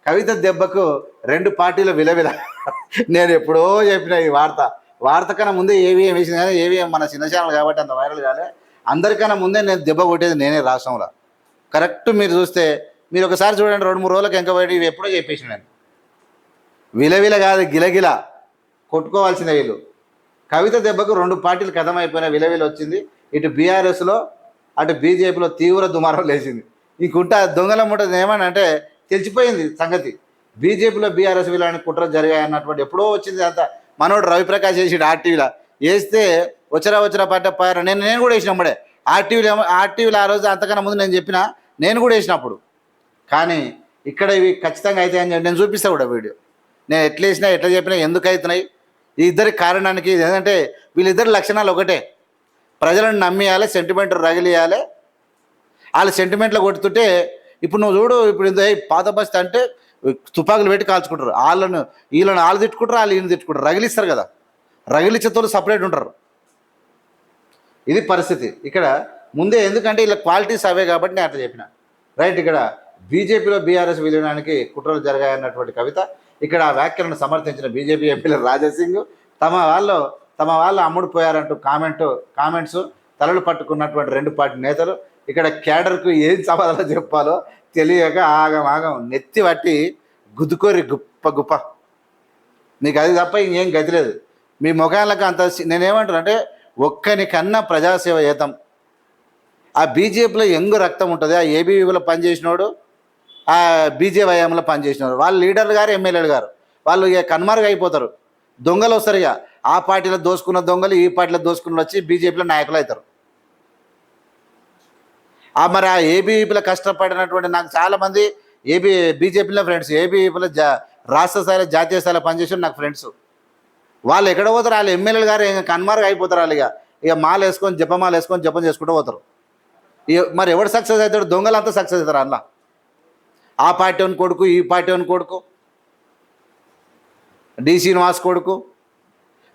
కవిత దెబ్బకు 2 పార్టీల విలవిల. నేను ఎప్పుడో చెప్పిన ఈ వార్త కన్నా ముందే ఏవిఎం వేసింది, కానీ ఏవిఎం మన చిన్న ఛానల్ కాబట్టి అంత వైరల్ కాలే. అందరికన్నా ముందే నేను దెబ్బ కొట్టేది నేనే రాష్ట్రంలో. కరెక్ట్ మీరు చూస్తే, మీరు ఒకసారి చూడండి, 2-3 రోజులకు వెంకబడి ఇవి ఎప్పుడో చెప్పేసి నేను. విలవిల కాదు, గిలగిల కొట్టుకోవాల్సిన వీళ్ళు. కవిత దెబ్బకు 2 పార్టీలు కథమైపోయిన విలవిల వచ్చింది. ఇటు బీఆర్ఎస్లో అటు బీజేపీలో తీవ్ర దుమారం లేచింది. ఈ కుట్ర దొంగల ముఠ ఏమని అంటే తెలిసిపోయింది సంగతి. బీజేపీలో బీఆర్ఎస్ వీళ్ళని కుట్రలు జరిగాయన్నటువంటి ఎప్పుడో వచ్చింది. అంత మనోడు రవిప్రకాష్ వేసాడు ఆర్టీవీలో. వేస్తే వచ్చరా పట్టారు. నేను కూడా వేసినప్పుడే ఆర్టీవీలో ఆ రోజు అంతకన్నా ముందు నేను చెప్పిన, నేను కూడా వేసినప్పుడు. కానీ ఇక్కడ ఇవి ఖచ్చితంగా అవుతాయని చెప్పి నేను చూపిస్తా కూడా వీడియో. నేను ఎట్లా వేసినా ఎట్లా చెప్పినా ఎందుకు అవుతున్నాయి ఈ ఇద్దరి కారణానికి. ఏంటంటే వీళ్ళిద్దరి లక్షణాలు ఒకటే, ప్రజలను నమ్మియాలి, సెంటిమెంట్ రగిలియాలి. వాళ్ళ సెంటిమెంట్లో కొడుతుంటే ఇప్పుడు నువ్వు చూడు, ఇప్పుడు పాత బస్తీ అంటే తుపాకులు పెట్టి కాల్చుకుంటారు. వీళ్ళని వాళ్ళు తిట్టుకుంటారు, వాళ్ళు ఈయన తిట్టుకుంటారు, రగిలిస్తారు కదా. రగిలిచ్చేతోళ్ళు సపరేట్ ఉంటారు. ఇది పరిస్థితి ఇక్కడ ముందే. ఎందుకంటే ఇలా క్వాలిటీస్ అవే కాబట్టి నేను అట్లా చెప్పిన. రైట్, ఇక్కడ బీజేపీలో బీఆర్ఎస్ విలీనానికి కుట్రలు జరిగాయన్నటువంటి కవిత ఇక్కడ ఆ వ్యాఖ్యలను సమర్థించిన బీజేపీ ఎంపీల రాజాసింగ్ తమ వాళ్ళు అమ్ముడు పోయారంటూ కామెంట్స్ తలలు పట్టుకున్నటువంటి 2 పార్టీ నేతలు ఇక్కడ క్యాడర్కు ఏం సమాధానం చెప్పాలో తెలియక ఆగం నెత్తి పట్టి గుద్దుకోరి గుప్ప. నీకు అది తప్ప ఇంకేం గతి లేదు మీ ముఖాలకు. అంత నేనేమంటానంటే ఒక్కనికన్నా ప్రజాసేవ చేద్దాం. ఆ బీజేపీలో ఎంగు రక్తం ఉంటుంది. ఆ ఏబీవీలో పనిచేసినోడు, ఆ బీజేవైఎంలో పనిచేసినవాడు, వాళ్ళ లీడర్లు గారు ఎమ్మెల్యేలు గారు వాళ్ళు ఇక కన్మార్గా అయిపోతారు. దొంగలు వస్తారు. ఇక ఆ పార్టీలో దోసుకున్న దొంగలు ఈ పార్టీలో దోసుకున్న వచ్చి బీజేపీలో నాయకులు అవుతారు. మరి ఆ ఏబీవీపీలో కష్టపడినటువంటి నాకు చాలామంది బీజేపీలో ఫ్రెండ్స్, ఏబీవీపీలో రాష్ట్ర స్థాయిలో జాతీయ స్థాయిలో పనిచేసిన నాకు ఫ్రెండ్స్. వాళ్ళు ఎక్కడ పోతారు, వాళ్ళు ఎమ్మెల్యేలు గారు కన్మార్గా అయిపోతారు. వాళ్ళు ఇక మాల వేసుకొని జపం చేసుకుంటూ పోతారు. మరి ఎవడు సక్సెస్ అవుతాడు? దొంగలంతా సక్సెస్ అవుతారు. అలా ఆ పార్టీ అని కొడుకు, ఈ పార్టీ అని కొడుకు, డి శ్రీనివాస్ కొడుకు,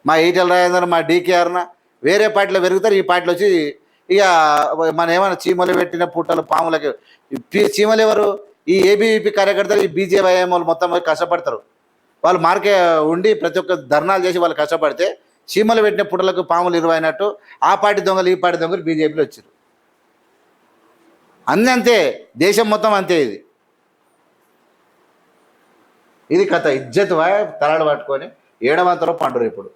మా ఈటెల రాజేందర్, మా డీకేఆర్న వేరే పార్టీలో పెరుగుతారు. ఈ పార్టీలో వచ్చి ఇక మన ఏమైనా చీమలు పెట్టిన పుట్టలు పాములకి చీమలు ఎవరు? ఈ ఏబీవీపీ కార్యకర్తలు, ఈ బీజేవైఎం వాళ్ళు మొత్తం కష్టపడతారు. వాళ్ళు మార్కే ఉండి ప్రతి ఒక్క ధర్నాలు చేసి వాళ్ళు కష్టపడితే చీమలు పెట్టిన పుట్టలకు పాములు ఇరువైనట్టు ఆ పార్టీ దొంగలు ఈ పార్టీ దొంగలు బీజేపీలో వచ్చారు. అంతే, దేశం మొత్తం అంతే. ఇది కథ. ఇజ్జత్ తలాడు పట్టుకొని ఏడవంతరో పండురు ఇప్పుడు.